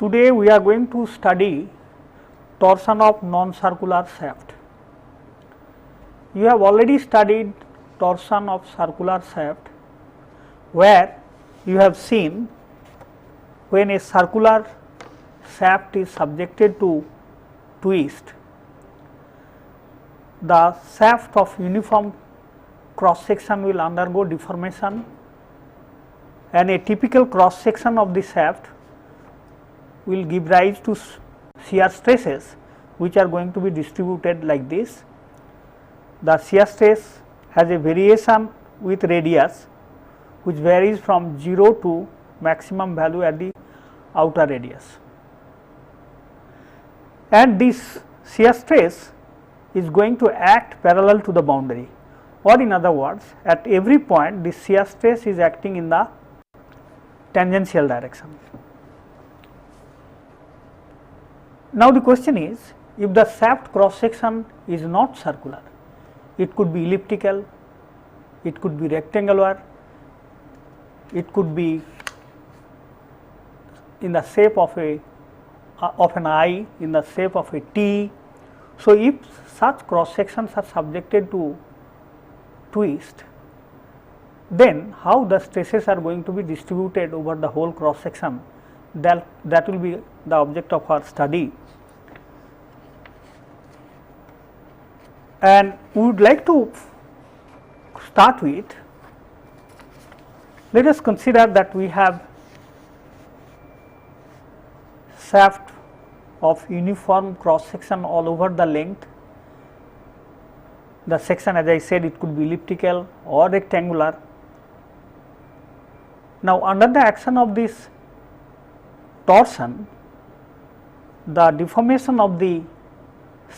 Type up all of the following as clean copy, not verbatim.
Today we are going to study torsion of non-circular shaft. You have already studied torsion of circular shaft, where you have seen when a circular shaft is subjected to twist, the shaft of uniform cross section will undergo deformation, and a typical cross section of the shaft will give rise to shear stresses, which are going to be distributed like this. The shear stress has a variation with radius, which varies from 0 to maximum value at the outer radius, and this shear stress is going to act parallel to the boundary, or in other words, at every point this shear stress is acting in the tangential direction. Now the question is, if the shaft cross section is not circular, it could be elliptical, it could be rectangular, it could be in the shape of an eye, in the shape of a T. So if such cross sections are subjected to twist, then how the stresses are going to be distributed over the whole cross section, that will be the object of our study. And we would like to start with, let us consider that we have shaft of uniform cross section all over the length. The section, as I said, it could be elliptical or rectangular. Now, under the action of this torsion, the deformation of the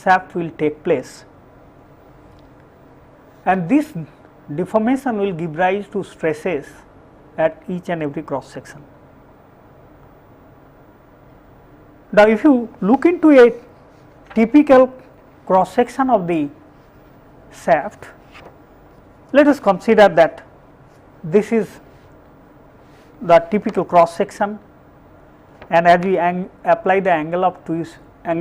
shaft will take place, and this deformation will give rise to stresses at each and every cross section. Now, if you look into a typical cross section of the shaft, let us consider that this is the typical cross section, and as we apply the angle of twist, as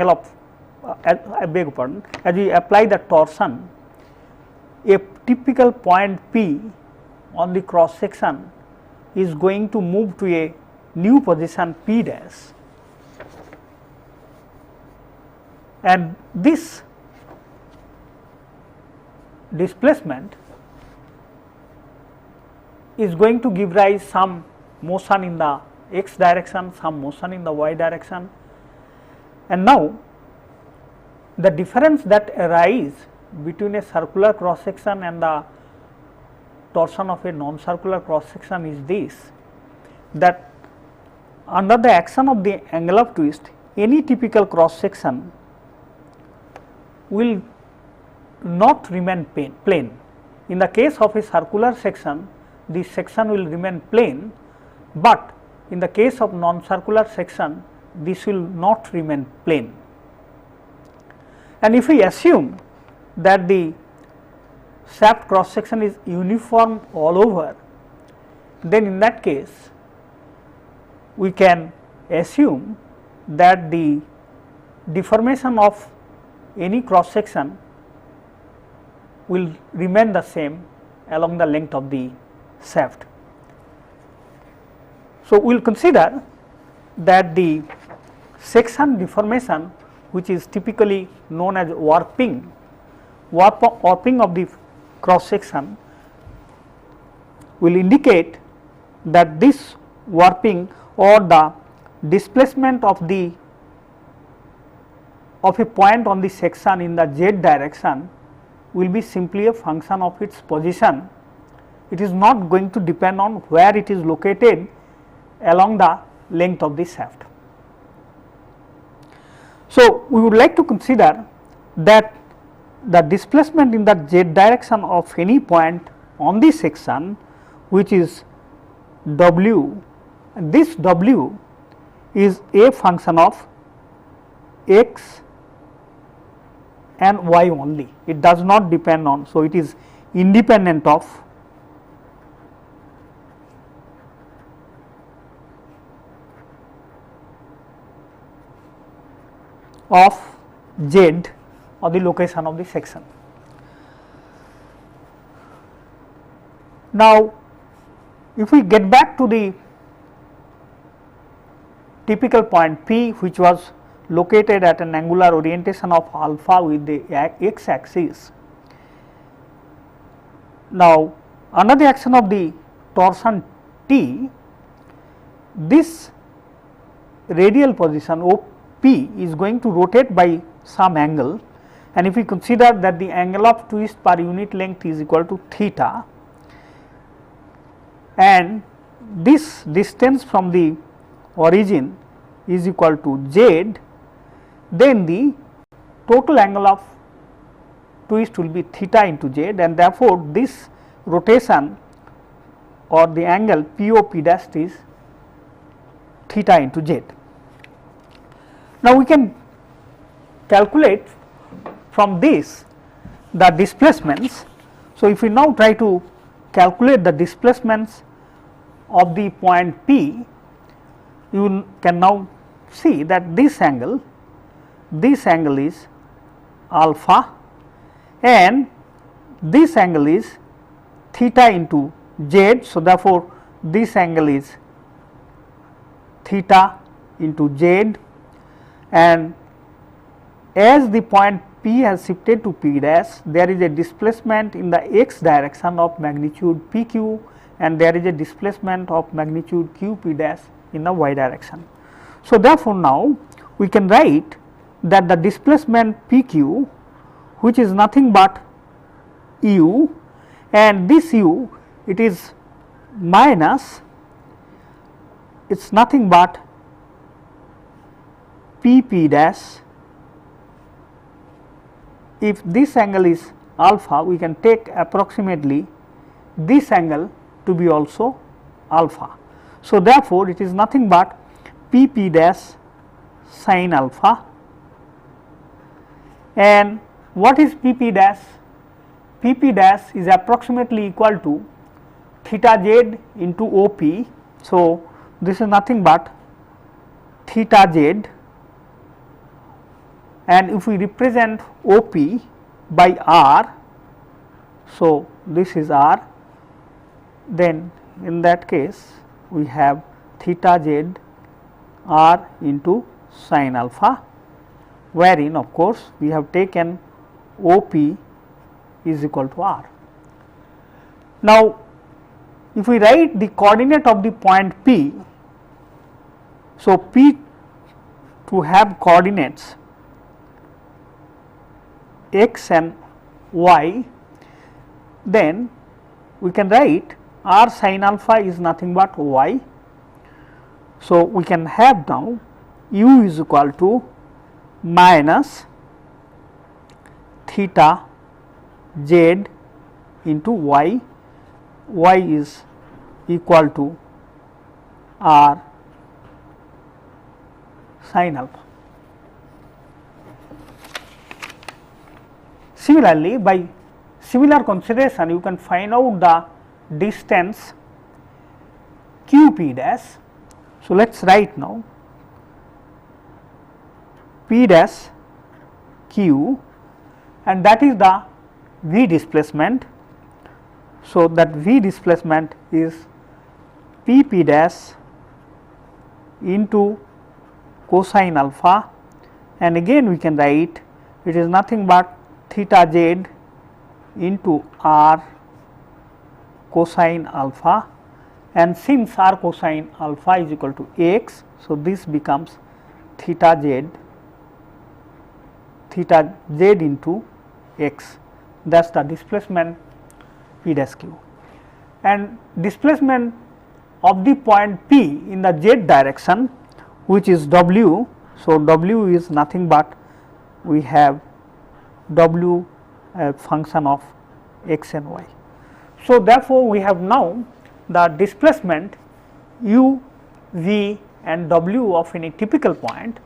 we apply the torsion, a typical point P on the cross section is going to move to a new position P dash, and this displacement is going to give rise some motion in the x direction, some motion in the y direction. And now the difference that arises between a circular cross section and the torsion of a non-circular cross section is this, that under the action of the angle of twist, any typical cross section will not remain plane. In the case of a circular section, the section will remain plane, but in the case of non-circular section, this will not remain plane. And if we assume that the shaft cross section is uniform all over, then in that case we can assume that the deformation of any cross section will remain the same along the length of the shaft. So, we will consider that the section deformation, which is typically known as warping of the cross section, will indicate that this warping or the displacement of a point on the section in the z direction will be simply a function of its position. It is not going to depend on where it is located along the length of the shaft. So, we would like to consider that the displacement in the z direction of any point on the section, which is w, and this w is a function of x and y only, it does not depend on. So, it is independent of of Z or the location of the section. Now, if we get back to the typical point P, which was located at an angular orientation of alpha with the x axis. Now, under the action of the torsion T, this radial position OP is going to rotate by some angle, and if we consider that the angle of twist per unit length is equal to theta, and this distance from the origin is equal to Z, then the total angle of twist will be theta into Z, and therefore, this rotation or the angle POP dash is theta into Z. Now, we can calculate from this the displacements. So, if we now try to calculate the displacements of the point P, you can now see that this angle is alpha and this angle is theta into Z. So, therefore, this angle is theta into Z, and as the point P has shifted to P dash, there is a displacement in the x direction of magnitude PQ, and there is a displacement of magnitude QP dash in the y direction. So, therefore, now we can write that the displacement PQ, which is nothing but u, and this u, it is minus, it is nothing but PP dash. If this angle is alpha, we can take approximately this angle to be also alpha. So, therefore, it is nothing but PP dash sin alpha. And what is PP dash? PP dash is approximately equal to theta Z into OP. So, this is nothing but theta Z, and if we represent OP by R, so this is R, then in that case we have theta Z R into sin alpha, wherein of course we have taken OP is equal to R. Now, if we write the coordinate of the point P, so P to have coordinates x and y, then we can write R sin alpha is nothing but y. So, we can have now u is equal to minus theta Z into y, y is equal to R sin alpha. Similarly, by similar consideration, you can find out the distance QP dash. So, let us write now P dash Q, and that is the V displacement. So, that V displacement is PP dash into cosine alpha, and again we can write it is nothing but theta Z into R cosine alpha, and since R cosine alpha is equal to x, so this becomes theta Z into x, that is the displacement P dash Q. And displacement of the point P in the Z direction, which is W. So, W is nothing but we have W a function of x and y. So, therefore, we have now the displacement u, v and w of any typical point.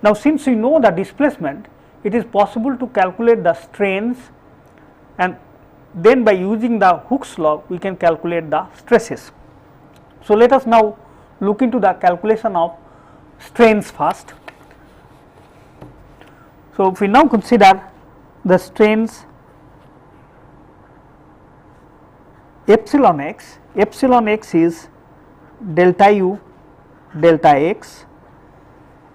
Now, since we know the displacement, it is possible to calculate the strains, and then by using the Hooke's law we can calculate the stresses. So, let us now look into the calculation of strains first. So, if we now consider the strains epsilon x is delta u delta x,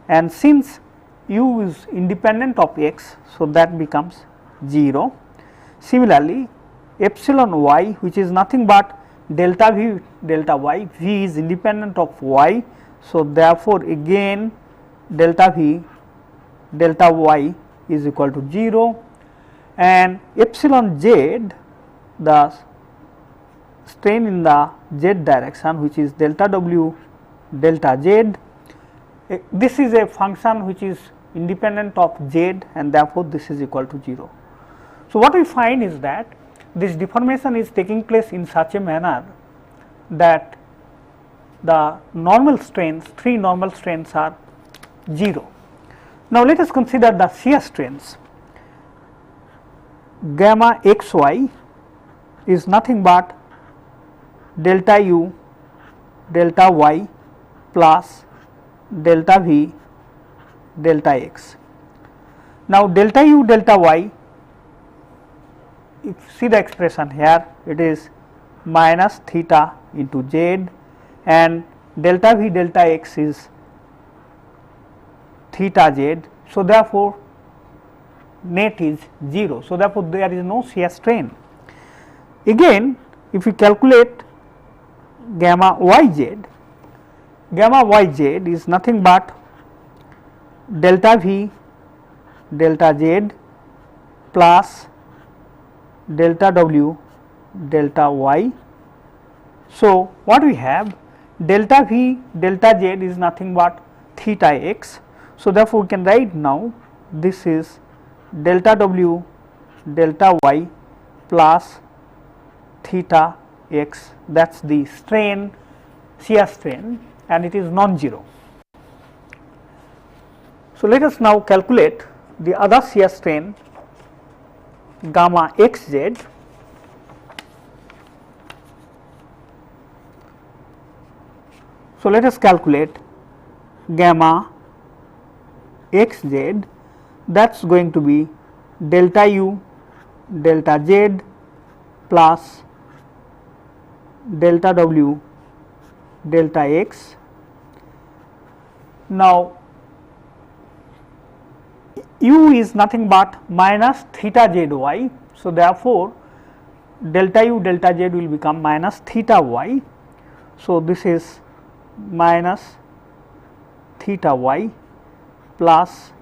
and since u is independent of x, so that becomes 0. Similarly, epsilon y, which is nothing but delta v delta y, v is independent of y, so therefore again delta v delta y is equal to 0, and epsilon z, the strain in the z direction, which is delta w delta z, this is a function which is independent of z, and therefore this is equal to 0. So, what we find is that this deformation is taking place in such a manner that the normal strains, 3 normal strains are 0. Now, let us consider the shear strains. Gamma xy is nothing but delta u delta y plus delta v delta x. Now, delta u delta y, if you see the expression here, it is minus theta into z, and delta v delta x is theta z. So, therefore, net is 0. So, therefore, there is no shear strain. Again, if we calculate gamma yz is nothing but delta v delta z plus delta w delta y. So, what we have, delta v delta z is nothing but theta x. So, therefore, we can write now this is delta w delta y plus theta x, that is the strain, shear strain, and it is non-zero. So, let us now calculate the other shear strain gamma xz. So, let us calculate gamma xz, that is going to be delta u delta z plus delta w delta x. Now, u is nothing but minus theta z y. So, therefore, delta u delta z will become minus theta y. So, this is minus theta y plus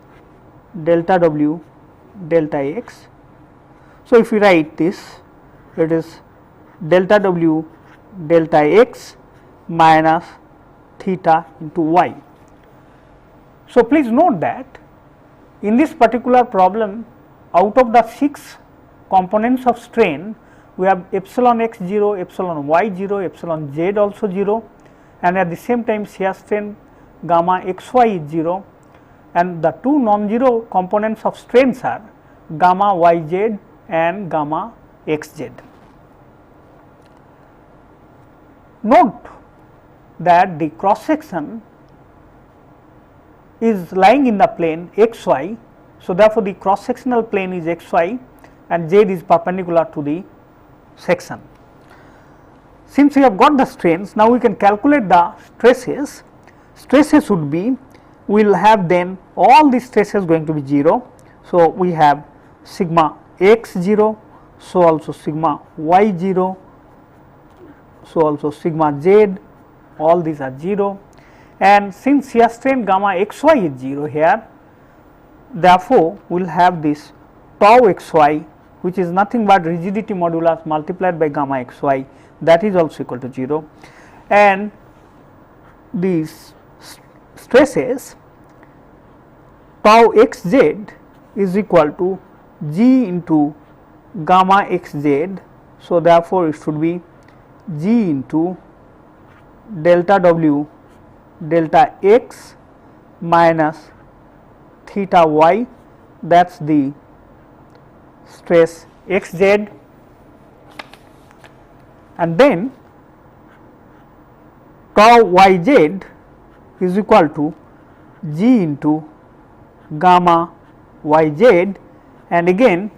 delta w delta x. So, if we write this, it is delta w delta x minus theta into y. So, please note that in this particular problem, out of the 6 components of strain, we have epsilon x 0, epsilon y 0, epsilon z also 0, and at the same time shear strain gamma xy is 0, and the 2 non-zero components of strains are gamma yz and gamma xz. Note that the cross section is lying in the plane xy. So, therefore, the cross sectional plane is xy and z is perpendicular to the section. Since we have got the strains, now we can calculate the stresses. Stresses would be, we will have then all the stresses going to be 0. So, we have sigma x 0, so also sigma y 0, so also sigma z, all these are 0, and since shear strain gamma xy is 0 here, therefore, we will have this tau xy, which is nothing but rigidity modulus multiplied by gamma xy, that is also equal to 0, and these stresses tau xz is equal to g into gamma xz. So, therefore, it should be g into delta w delta x minus theta y, that is the stress xz, and then tau yz is equal to g into gamma y z, and again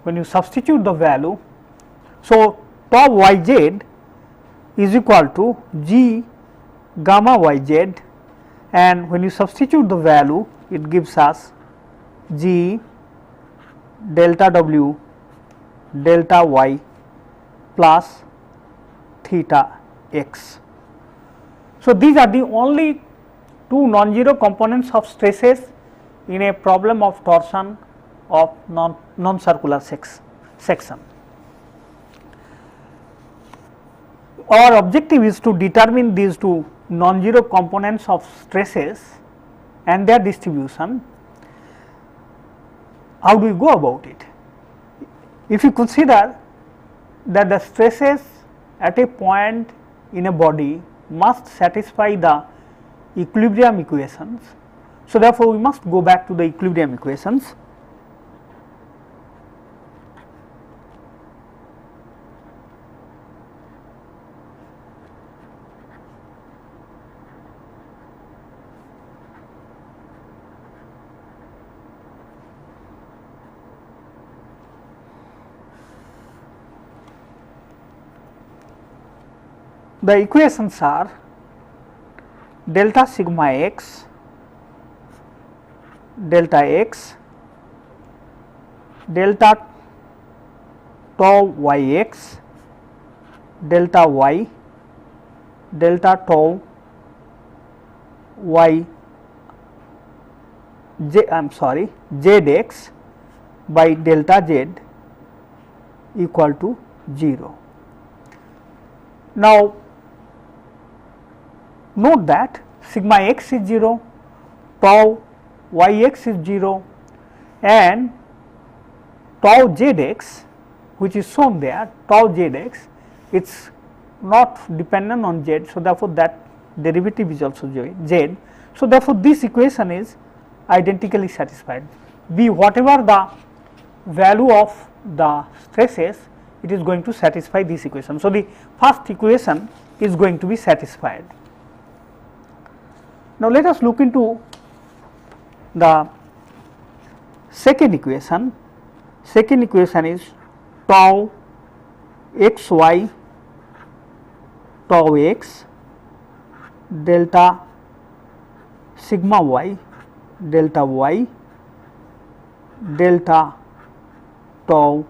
when you substitute the value, so tau y z is equal to g gamma y z, and when you substitute the value it gives us g delta w delta y plus theta x. So, these are the only two non-zero components of stresses in a problem of torsion of non-circular section. Our objective is to determine these two non-zero components of stresses and their distribution. How do we go about it? If you consider that the stresses at a point in a body must satisfy the equilibrium equations, so therefore we must go back to the equilibrium equations. The equations are delta sigma x, delta x, delta tau yx, delta y, delta tau y zx by delta z equal to 0. Now, note that sigma x is 0, tau yx is 0, and tau zx, which is shown there, tau zx, it is not dependent on z. So, therefore, that derivative is also z. So, therefore, this equation is identically satisfied. Be whatever the value of the stresses, it is going to satisfy this equation. So, the first equation is going to be satisfied. Now, let us look into the second equation. Second equation is tau xy tau x delta sigma y delta y delta tau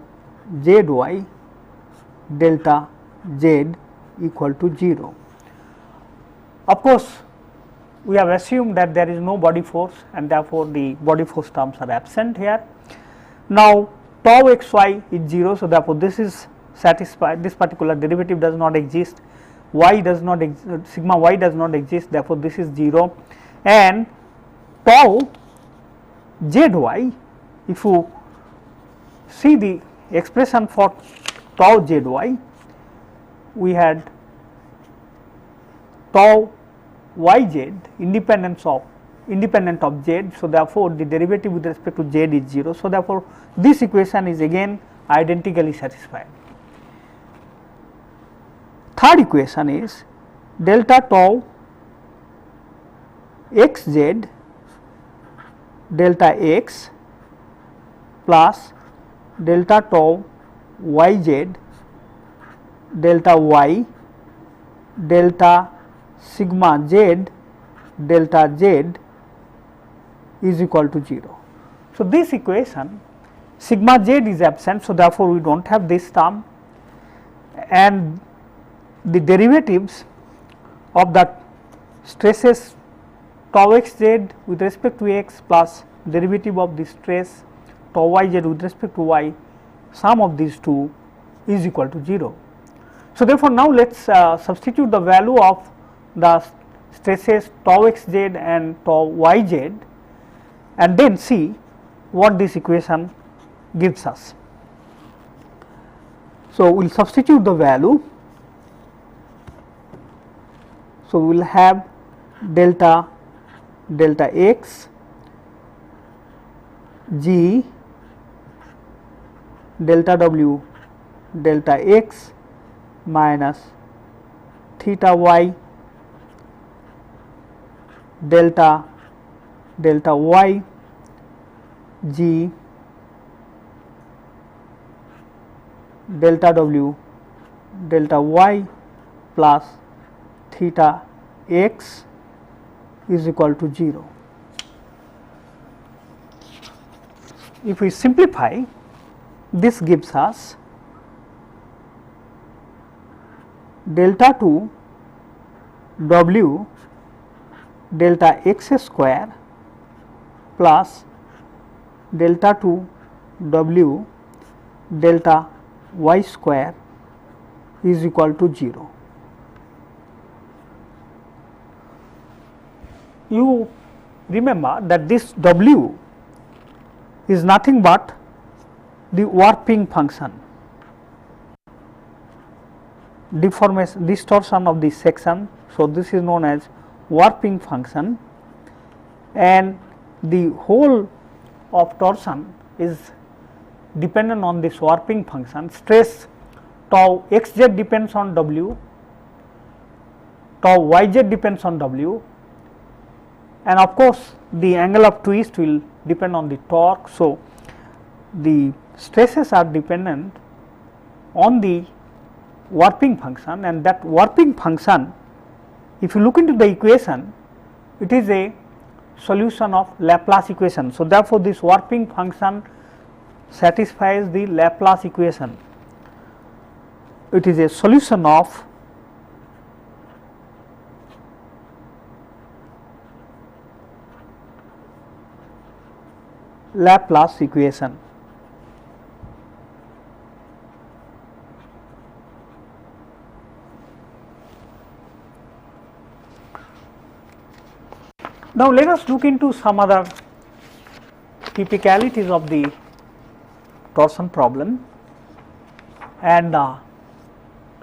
zy delta z equal to 0. Of course, we have assumed that there is no body force and therefore, the body force terms are absent here. Now, tau xy is 0. So, therefore, this is satisfied, this particular derivative does not exist, y does not exist, sigma y does not exist, therefore, this is 0, and tau zy, if you see the expression for tau zy, we had tau yz independent of z. So, therefore, the derivative with respect to z is 0. So, therefore, this equation is again identically satisfied. Third equation is delta tau xz delta x plus delta tau yz delta y delta sigma z delta z is equal to 0. So, this equation sigma z is absent. So, therefore, we do not have this term, and the derivatives of the stresses tau xz with respect to x plus derivative of the stress tau yz with respect to y, sum of these two is equal to 0. So, therefore, now let us substitute the value of the stresses tau xz and tau yz and then see what this equation gives us. So, we will substitute the value. So, we will have delta x g delta w delta x minus theta y delta y G delta W delta y plus theta x is equal to 0. If we simplify, this gives us delta 2 W delta x square plus delta 2 W delta y square is equal to 0. You remember that this W is nothing but the warping function, deformation, distortion of the section. So, this is known as warping function, and the whole of torsion is dependent on this warping function. Stress tau xz depends on W, tau yz depends on W, and of course, the angle of twist will depend on the torque. So, the stresses are dependent on the warping function, and that warping function, if you look into the equation, it is a solution of Laplace equation. So, therefore, this warping function satisfies the Laplace equation. It is a solution of Laplace equation. Now, let us look into some other typicalities of the torsion problem and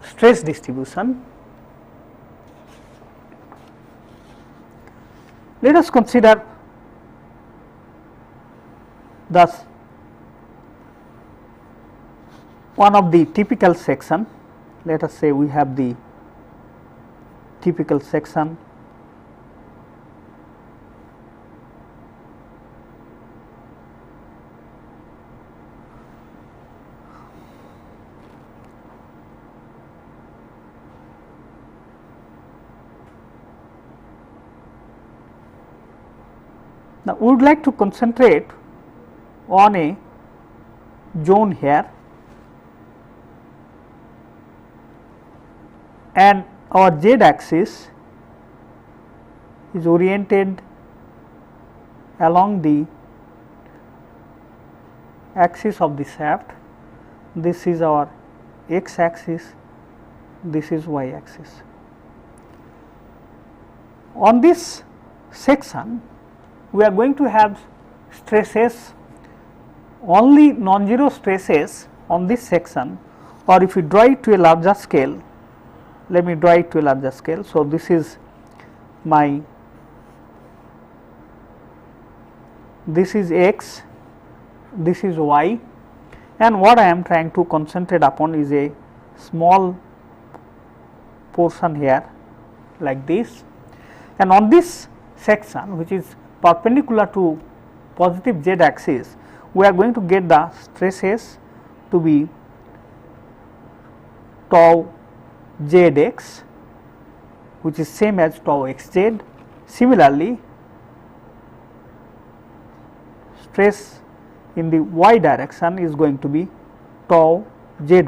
stress distribution. Let us consider thus one of the typical section. Let us say we have the typical section Now, we would like to concentrate on a zone here, and our z axis is oriented along the axis of the shaft. This is our x axis, this is y axis. On this section, we are going to have stresses, only non-zero stresses on this section, or if we draw it to a larger scale, let me draw it to a larger scale. So, this is my, this is x, this is y, and what I am trying to concentrate upon is a small portion here like this, and on this section which is perpendicular to positive z axis, we are going to get the stresses to be tau zx, which is same as tau xz. Similarly, stress in the y direction is going to be tau zy,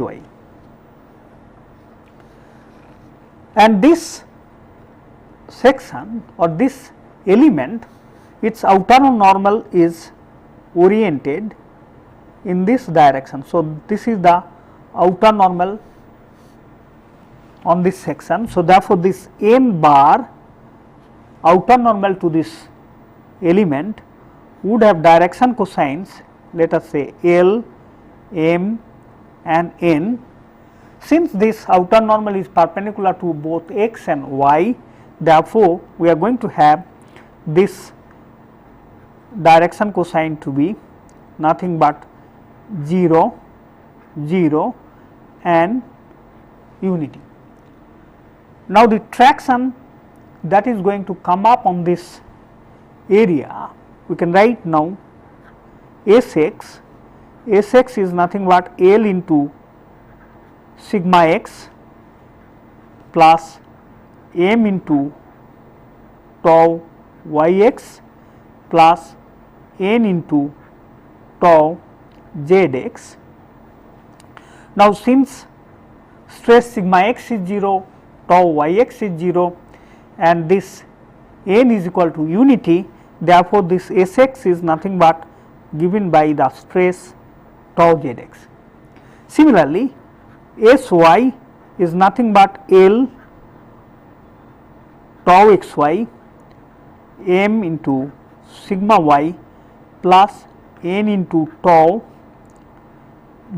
and this section or this element, its outer normal is oriented in this direction. So, this is the outer normal on this section. So, therefore, this n bar outer normal to this element would have direction cosines, let us say L, M and N. Since this outer normal is perpendicular to both x and y, therefore, we are going to have this direction cosine to be nothing but 0, 0 and unity. Now, the traction that is going to come up on this area, we can write now Sx, Sx is nothing but L into sigma x plus m into tau yx plus n into tau zx. Now, since stress sigma x is 0, tau yx is 0 and this n is equal to unity, therefore, this Sx is nothing but given by the stress tau zx. Similarly, Sy is nothing but L tau xy m into sigma y plus n into tau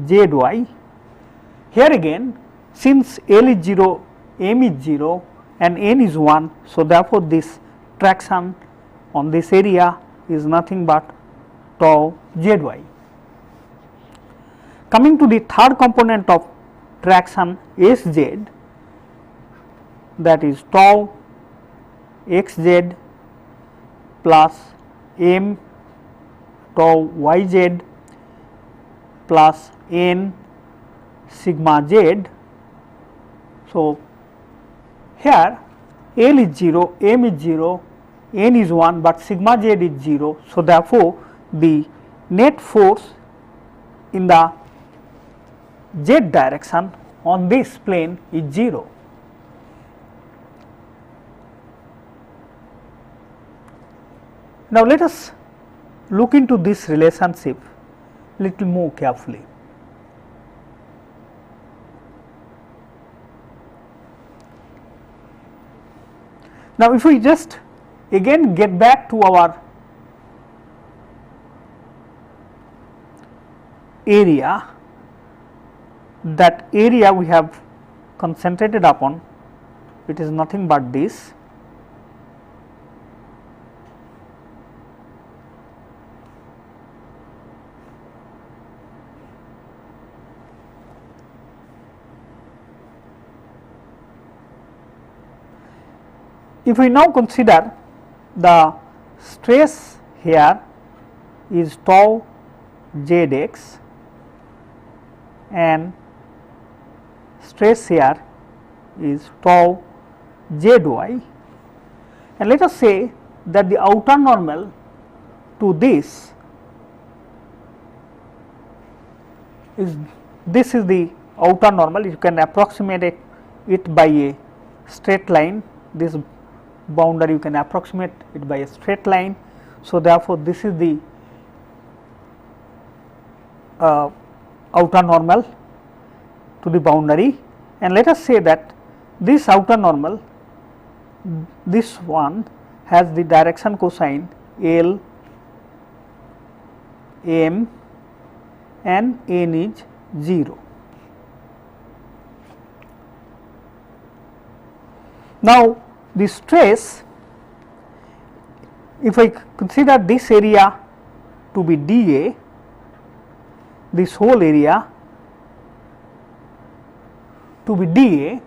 zy. Here again, since L is 0, m is 0 and n is 1, so therefore, this traction on this area is nothing but tau zy. Coming to the third component of traction Sz, that is tau xz plus m tau yz plus n sigma z. So, here L is 0, m is 0, n is 1, but sigma z is 0. So, therefore, the net force in the z direction on this plane is 0. Now, let us look into this relationship little more carefully. Now, if we just again get back to our area, that area we have concentrated upon, it is nothing but this. If we now consider the stress here is tau zx and stress here is tau zy, and let us say that the outer normal to this is the outer normal. You can approximate it by a straight line. This boundary you can approximate it by a straight line. So, therefore, this is the outer normal to the boundary, and let us say that this outer normal, this one has the direction cosine L, m and n is 0. Now, the stress, if I consider this area to be dA, this whole area to be dA,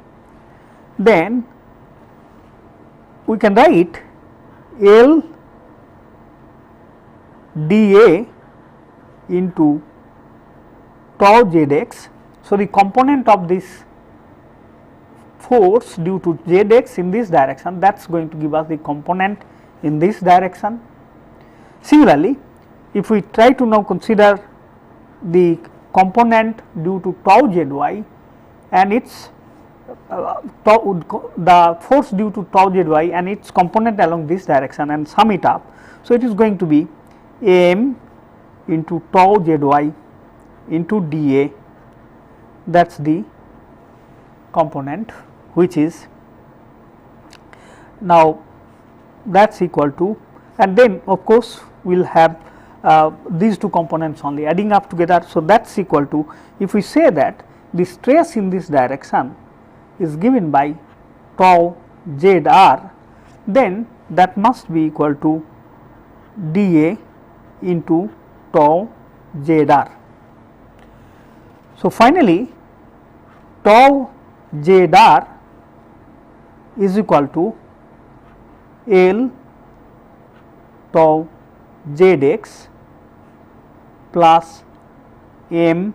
then we can write L dA into tau zx. So, the component of this force due to zx in this direction, that is going to give us the component in this direction. Similarly, if we try to now consider the component due to tau zy and its the force due to tau zy and its component along this direction and sum it up. So, it is going to be m into tau zy into dA, that is the component, which is now that is equal to, and then of course, we will have these two components only adding up together. So, that is equal to, if we say that the stress in this direction is given by tau zr, then that must be equal to dA into tau zr. So, finally, tau zr is equal to L tau zx plus m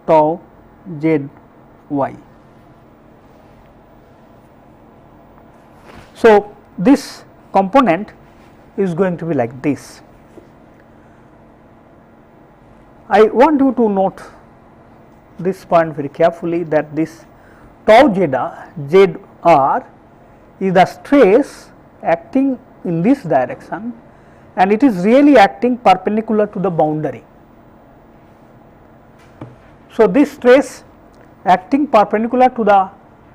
tau z y. So, this component is going to be like this. I want you to note this point very carefully, that this tau zr is the stress acting in this direction, and it is really acting perpendicular to the boundary. So, this stress acting perpendicular to the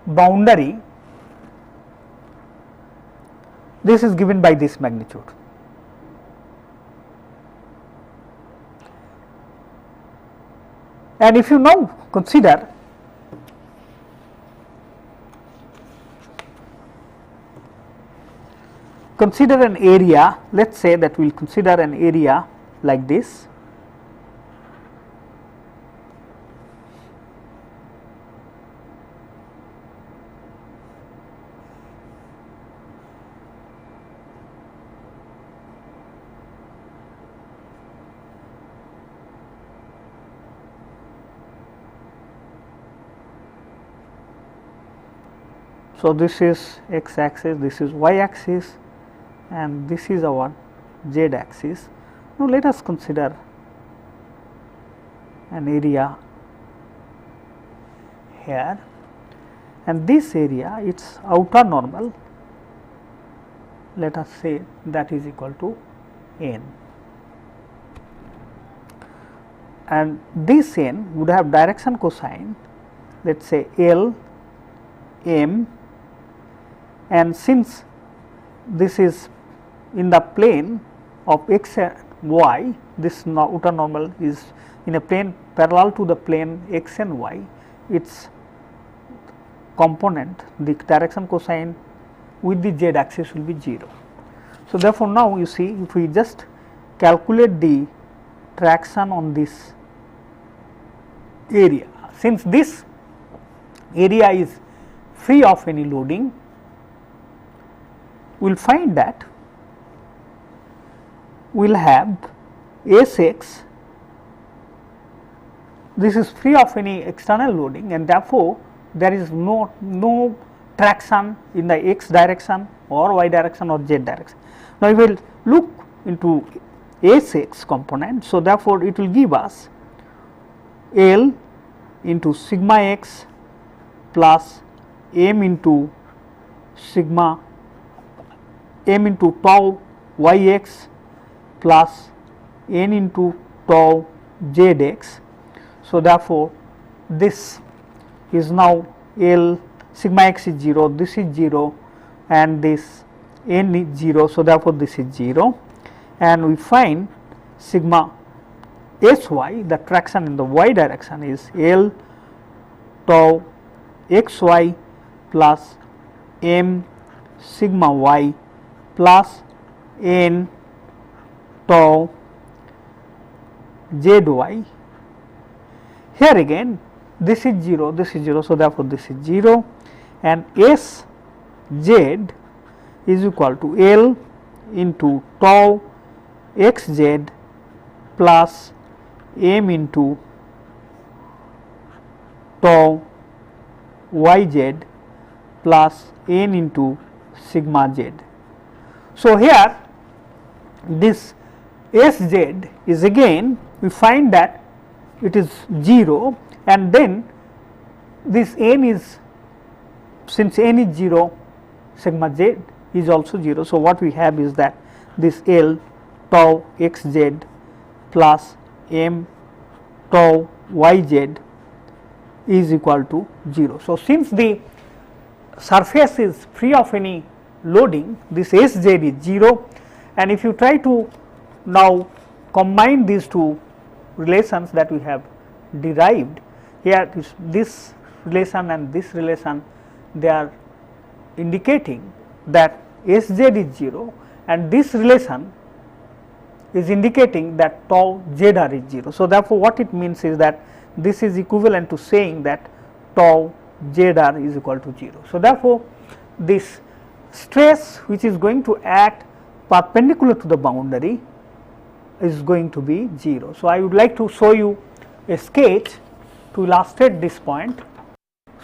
boundary, this is given by this magnitude. And if you now consider an area, let us say that we will consider an area like this. So, this is x axis, this is y axis, and this is our z axis. Now, let us consider an area here, and this area, its outer normal, let us say that is equal to n, and this n would have direction cosine, let us say L m, and since this is in the plane of x and y, this outer normal is in a plane parallel to the plane x and y, its component, the direction cosine with the z axis will be 0. So, therefore, now you see, if we just calculate the traction on this area, since this area is free of any loading, we will find that we will have Sx, this is free of any external loading, and therefore, there is no traction in the x direction or y direction or z direction. Now, we will look into Sx component. So, therefore, it will give us L into sigma x plus m into sigma m into tau yx plus n into tau zx. So, therefore, this is now L sigma x is 0, this is 0, and this n is 0. So, therefore, this is 0, and we find sigma sy, the traction in the y direction is L tau xy plus m sigma y plus n tau zy. Here again this is 0, this is 0. So, therefore, this is 0, and S z is equal to L into tau xz plus m into tau yz plus n into sigma z. So, here this Sz is again, we find that it is 0, and then this n is, since n is 0, sigma z is also 0. So, what we have is that this L tau xz plus m tau yz is equal to 0. So, since the surface is free of any loading, this Sz is 0, and if you try to now combine these two relations that we have derived here, this relation and this relation, they are indicating that Sz is 0, and this relation is indicating that tau zr is 0. So, therefore, what it means is that this is equivalent to saying that tau zr is equal to 0. So, therefore, this stress which is going to act perpendicular to the boundary is going to be 0. So, I would like to show you a sketch to illustrate this point.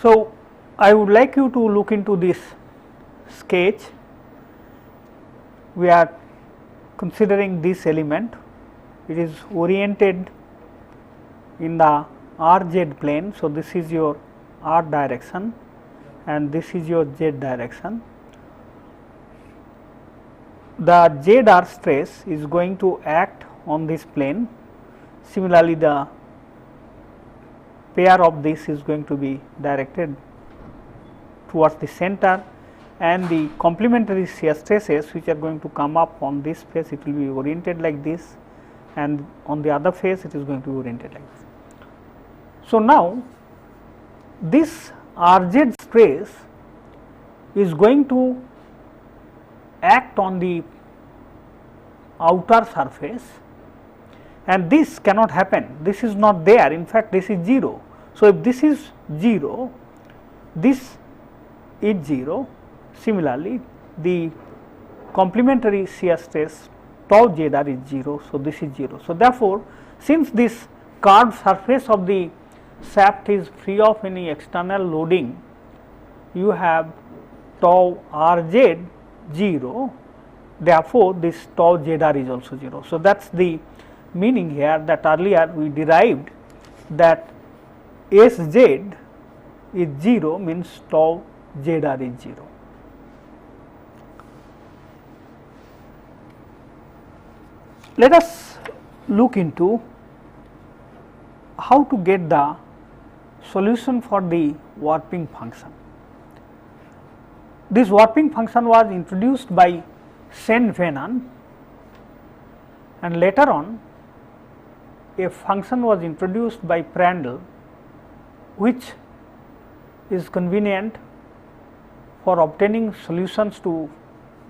So, I would like you to look into this sketch. We are considering this element, it is oriented in the RZ plane. So, this is your R direction and this is your Z direction. The ZR stress is going to act on this plane. Similarly, the pair of this is going to be directed towards the center, and the complementary shear stresses which are going to come up on this face, it will be oriented like this, and on the other face it is going to be oriented like this. So, now this RZ stress is going to act on the outer surface, and this cannot happen, this is not there, in fact this is 0. So, if this is 0, this is 0. Similarly, the complementary shear stress tau ZR is 0. So, this is 0. So, therefore, since this curved surface of the shaft is free of any external loading, you have tau RZ 0, therefore, this tau ZR is also 0. So, that is the meaning here, that earlier we derived that SZ is 0 means tau ZR is 0. Let us look into how to get the solution for the warping function. This warping function was introduced by Sven, and later on a function was introduced by Prandtl, which is convenient for obtaining solutions to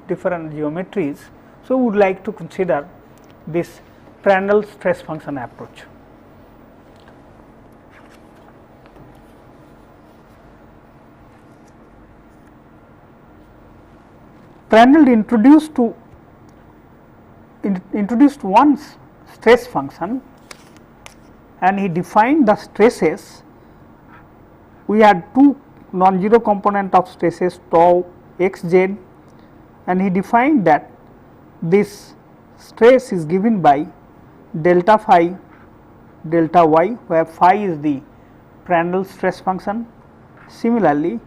different geometries. So, we would like to consider this Prandtl stress function approach. Prandtl introduced one stress function, and he defined the stresses. We had two non-zero component of stresses tau xz, and he defined that this stress is given by delta phi delta y, where phi is the Prandtl stress function. Similarly,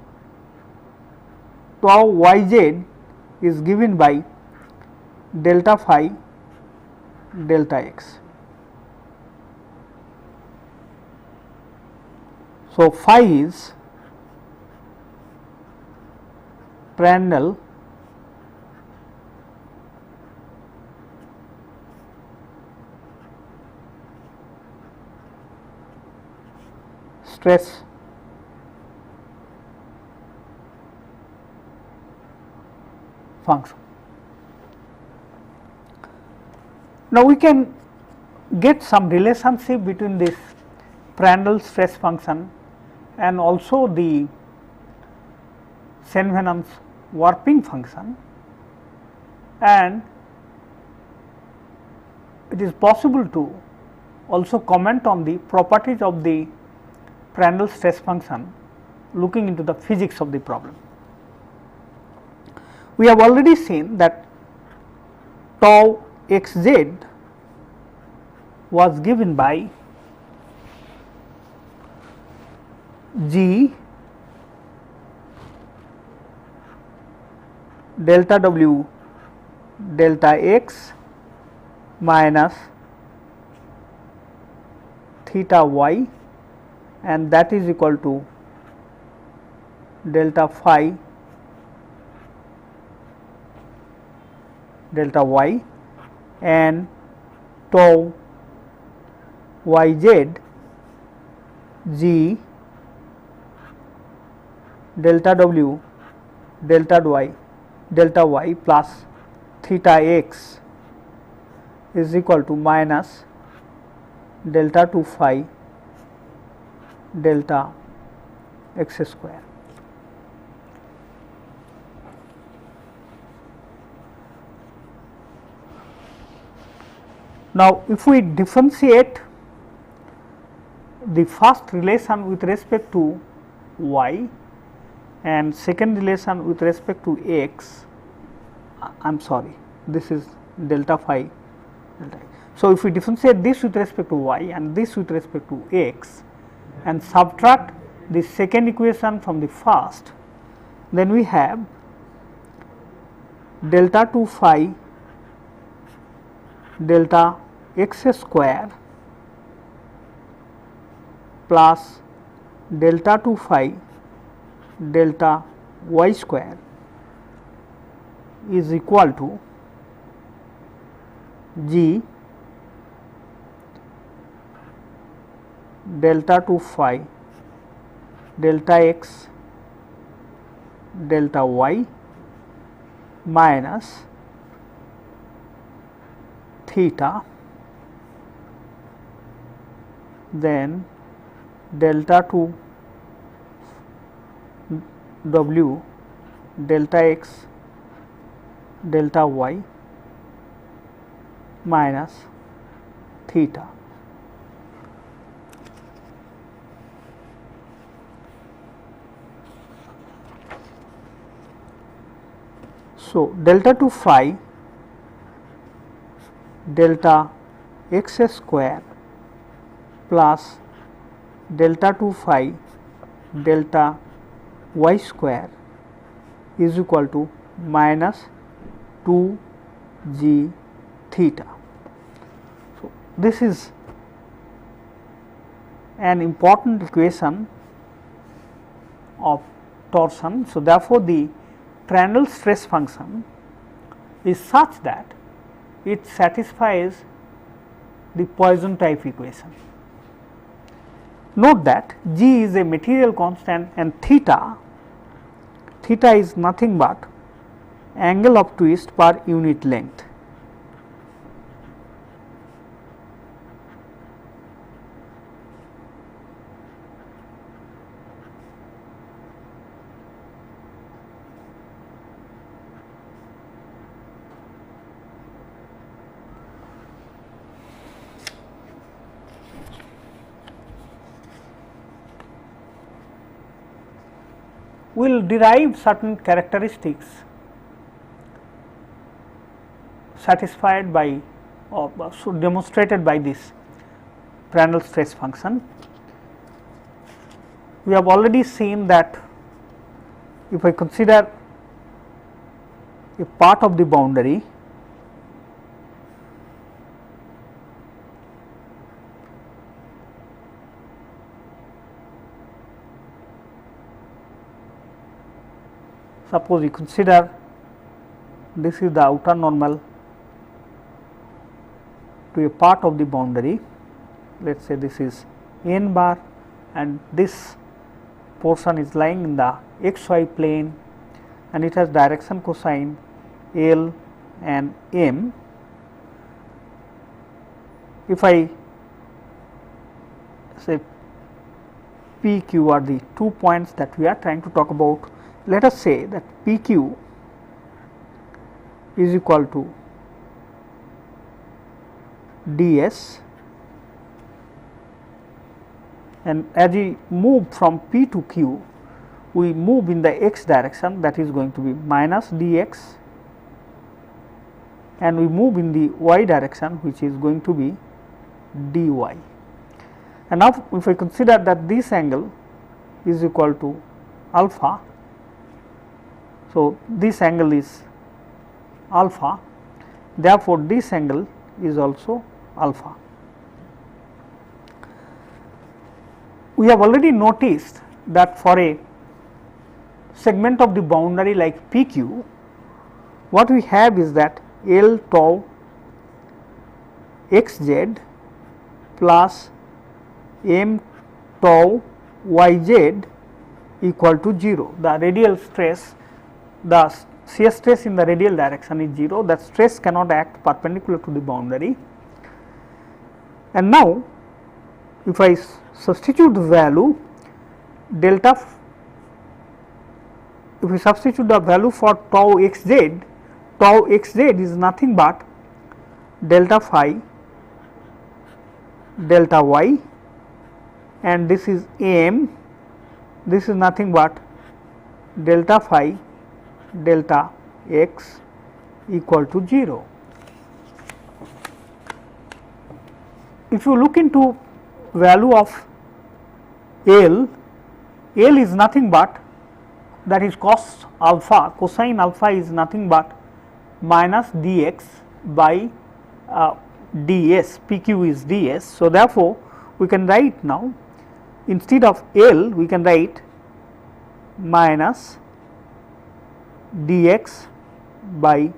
tau yz is given by delta phi delta x. So, phi is Prandtl stress function. Now, we can get some relationship between this Prandtl stress function and also the Sven warping function, and it is possible to also comment on the properties of the Prandtl stress function looking into the physics of the problem. We have already seen that tau xz was given by g delta w delta x minus theta y, and that is equal to delta phi delta y, and tau yz g delta w delta y plus theta x is equal to minus delta 2 phi delta x square. Now, if we differentiate the first relation with respect to y and second relation with respect to x, I am sorry, this is delta phi delta. So, if we differentiate this with respect to y and this with respect to x and subtract the second equation from the first, then we have delta 2 phi delta x square plus delta 2 phi delta y square is equal to g delta 2 phi delta x delta y minus theta, then delta 2 w delta x delta y minus theta. So, delta 2 phi delta x square plus delta 2 phi delta y square is equal to minus 2 g theta. So, this is an important equation of torsion. So, therefore, the Prandtl stress function is such that it satisfies the Poisson type equation. Note that g is a material constant and theta is nothing but angle of twist per unit length. We will derive certain characteristics satisfied by or demonstrated by this Prandtl stress function. We have already seen that if I consider a part of the boundary suppose we consider this is the outer normal to a part of the boundary, let us say this is n bar and this portion is lying in the xy plane and it has direction cosine L and M. If I say P Q are the 2 points that we are trying to talk about, let us say that P Q is equal to ds, and as we move from P to Q, we move in the x direction, that is going to be minus dx, and we move in the y direction, which is going to be dy. And now if I consider that this angle is equal to alpha, so this angle is alpha, therefore this angle is also alpha. We have already noticed that for a segment of the boundary like PQ, what we have is that L tau xz plus m tau yz equal to 0. The radial stress, the shear stress in the radial direction is 0, that stress cannot act perpendicular to the boundary. And now if I substitute the value delta, if we substitute the value for tau xz is nothing but delta phi delta y, and this is m, this is nothing but delta phi delta x equal to 0. If you look into value of L, L is nothing but, that is cos alpha, cosine alpha is nothing but minus dx by ds, pq is ds. So, therefore, we can write now instead of L we can write minus dx by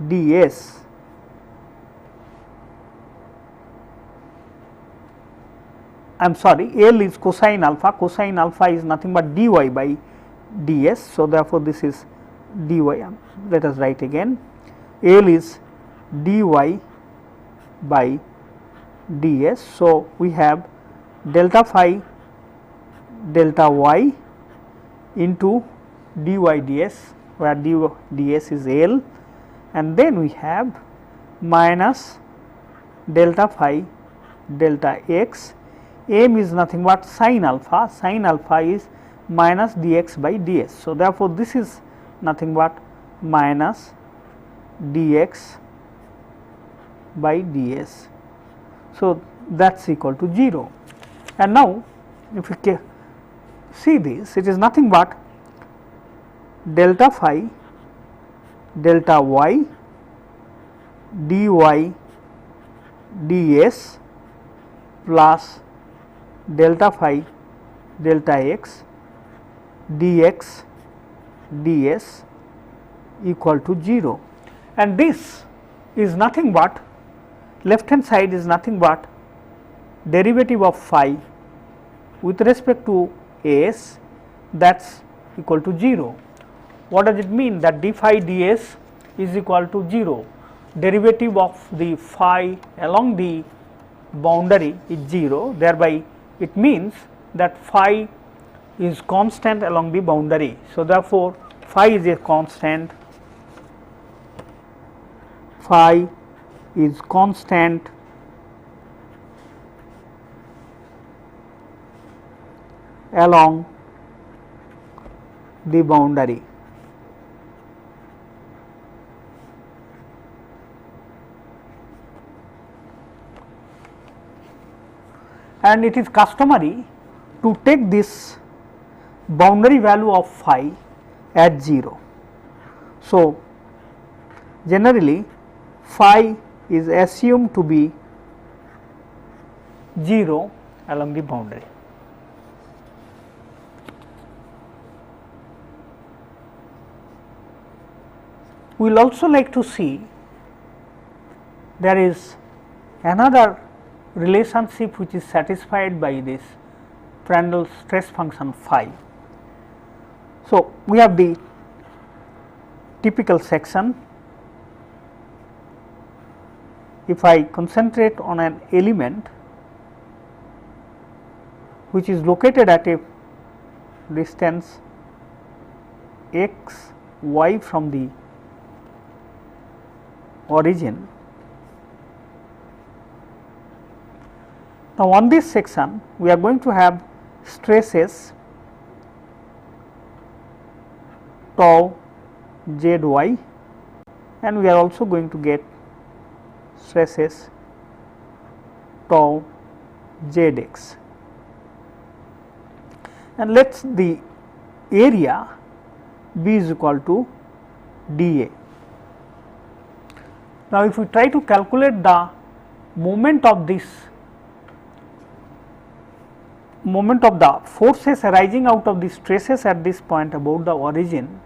ds I am sorry, L is cosine alpha is nothing but dy by ds. So, therefore, this is dy, let us write again, L is dy by ds. So, we have delta phi delta y into dy ds, where ds is L, and then we have minus delta phi delta x, m is nothing but sin alpha is minus dx by ds. So, therefore, this is nothing but minus dx by ds. So, that is equal to 0. And now, if we see this, it is nothing but delta phi delta y dy ds plus delta phi delta x dx ds equal to 0, and this is nothing but, left hand side is nothing but derivative of phi with respect to s, that is equal to 0. What does it mean? That d phi ds is equal to 0, derivative of the phi along the boundary is 0, thereby it means that phi is constant along the boundary. So, therefore, phi is a constant, phi is constant along the boundary. And it is customary to take this boundary value of phi at 0. So, generally phi is assumed to be 0 along the boundary. We will also like to see there is another relationship which is satisfied by this Prandtl stress function phi. So, we have the typical section. If I concentrate on an element which is located at a distance x y from the origin. Now, on this section we are going to have stresses tau z y, and we are also going to get stresses tau z x, and let the area B is equal to dA. Now, if we try to calculate the moment of this moment of the forces arising out of the stresses at this point about the origin,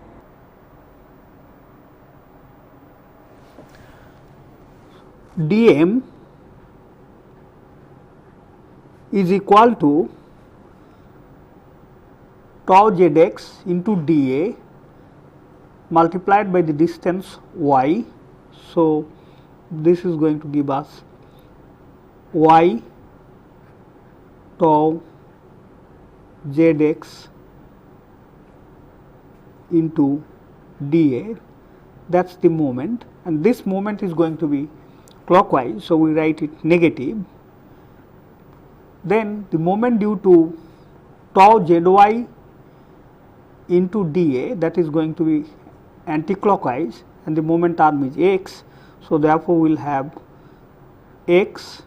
dm is equal to tau zx into dA multiplied by the distance y. So, this is going to give us y tau zx into dA, that is the moment, and this moment is going to be clockwise. So, we write it negative. then the moment due to tau zy into dA, that is going to be anticlockwise, and the moment arm is x. So, therefore, we will have x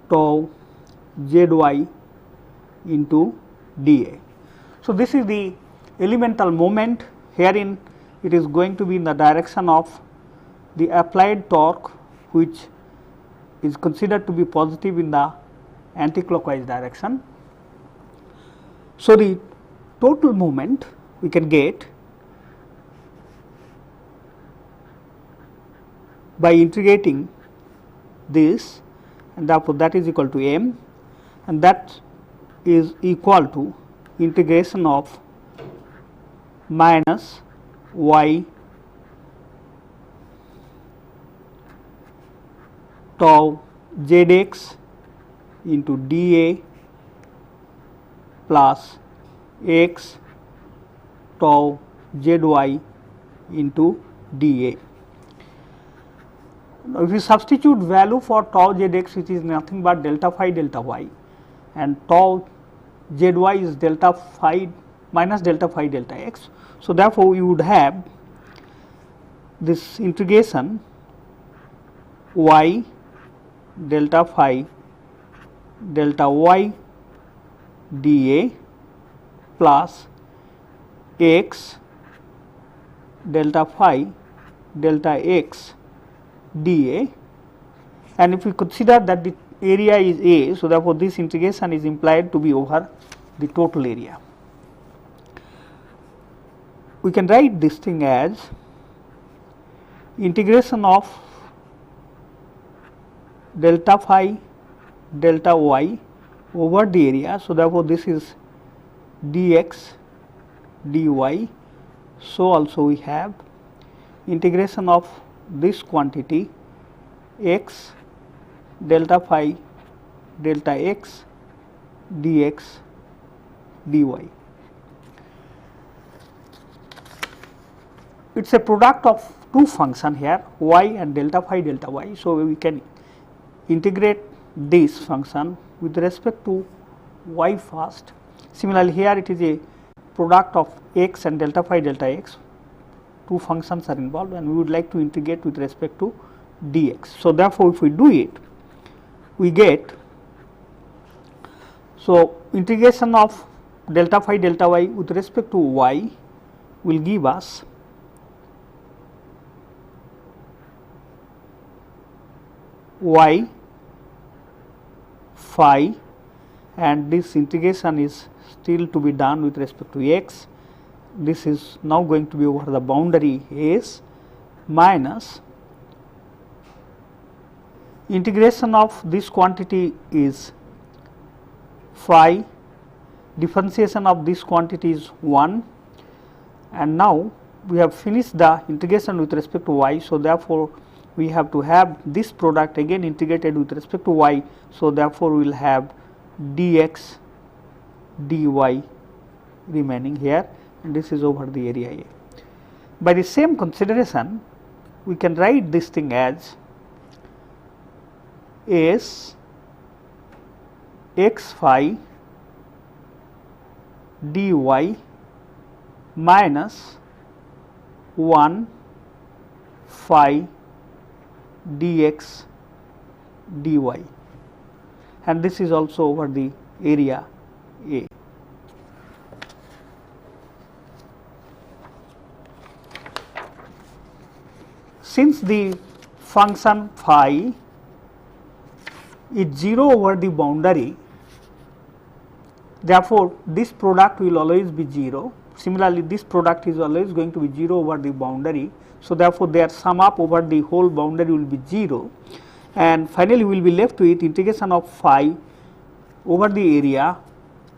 tau zy into dA. So, this is the elemental moment. Herein it is going to be in the direction of the applied torque, which is considered to be positive in the anticlockwise direction. So, the total moment we can get by integrating this, and therefore, that is equal to m, and that is equal to integration of minus y tau zx into dA plus x tau zy into dA. Now, if you substitute value for tau zx, which is nothing but delta phi delta y, and tau zy is delta phi minus delta phi delta x. So, therefore, you would have this integration y delta phi delta y dA plus x delta phi delta x dA, and if we consider that the area is A, so therefore, this integration is implied to be over the total area. We can write this thing as integration of delta phi delta y over the area. So, therefore, this is dx dy. So, also we have integration of this quantity x delta phi delta x dx dy. It is a product of two functions here, y and delta phi delta y. So, we can integrate this function with respect to y first. Similarly, here it is a product of x and delta phi delta x, two functions are involved, and we would like to integrate with respect to dx. So, therefore, if we do it, we get, so integration of delta phi delta y with respect to y will give us y phi, and this integration is still to be done with respect to x. This is now going to be over the boundary S minus integration of this quantity is phi, differentiation of this quantity is 1, and now we have finished the integration with respect to y. So, therefore, we have to have this product again integrated with respect to y. So, therefore, we will have dx dy remaining here, and this is over the area A. By the same consideration, we can write this thing as S x phi dy minus 1 phi dx dy, and this is also over the area A. Since the function phi is 0 over the boundary, therefore, this product will always be 0. Similarly, this product is always going to be 0 over the boundary. So, therefore, their sum up over the whole boundary will be 0, and finally, we will be left with integration of phi over the area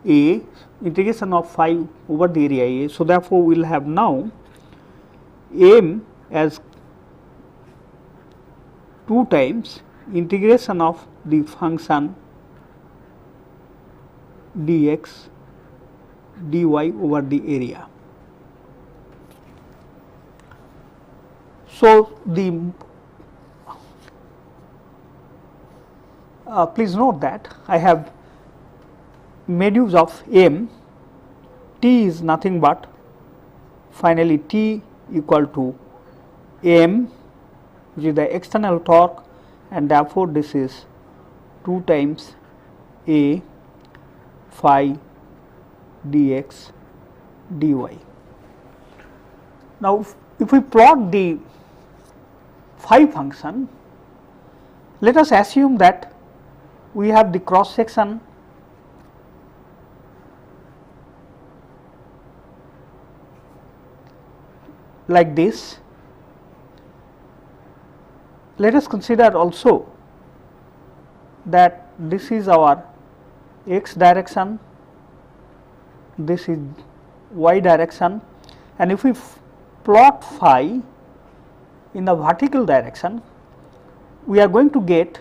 A, integration of phi over the area A. So, therefore, we will have now m as 2 times integration of the function dx dy over the area. So, the please note that I have made use of m. T is nothing but finally T equal to m, which is the external torque, and therefore this is 2 times A phi dx dy. Now, if we plot the phi function, let us assume that we have the cross section like this. Let us consider also that this is our x direction, this is y direction, and if we plot phi in the vertical direction, we are going to get,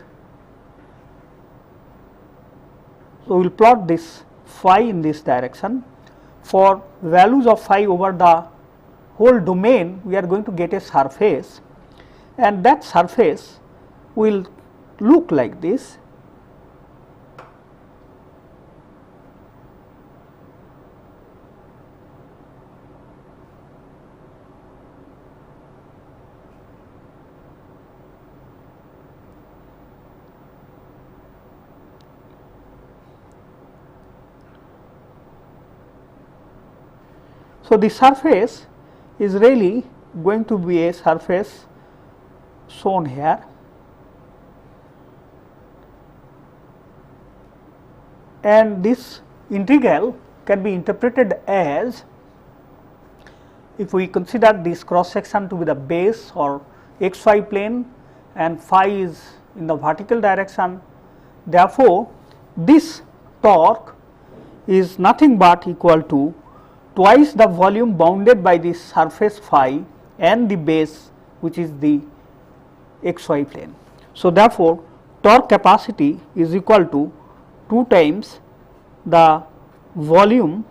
so we will plot this phi in this direction. For values of phi over the whole domain, we are going to get a surface, and that surface will look like this. So, the surface is really going to be a surface shown here, and this integral can be interpreted as, if we consider this cross section to be the base or xy plane and phi is in the vertical direction, therefore, this torque is nothing but equal to twice the volume bounded by the surface phi and the base, which is the xy plane. So, therefore, torque capacity is equal to 2 times the volume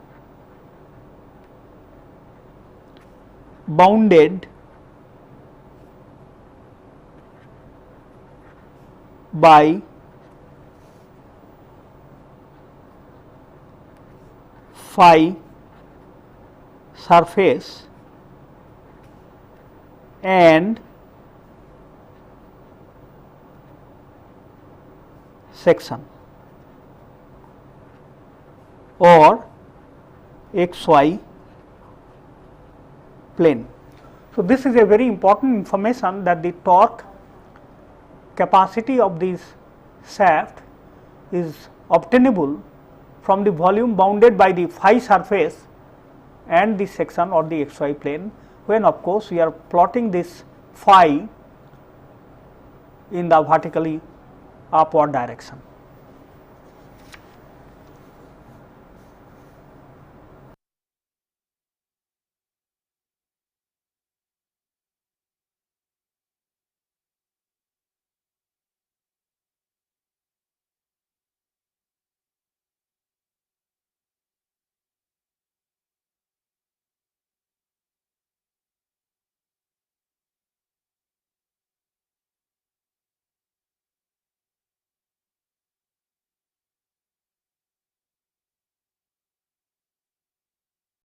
bounded by phi surface and section or xy plane. So, this is a very important information, that the torque capacity of this shaft is obtainable from the volume bounded by the phi surface and the section or the xy plane, when of course we are plotting this phi in the vertically upward direction.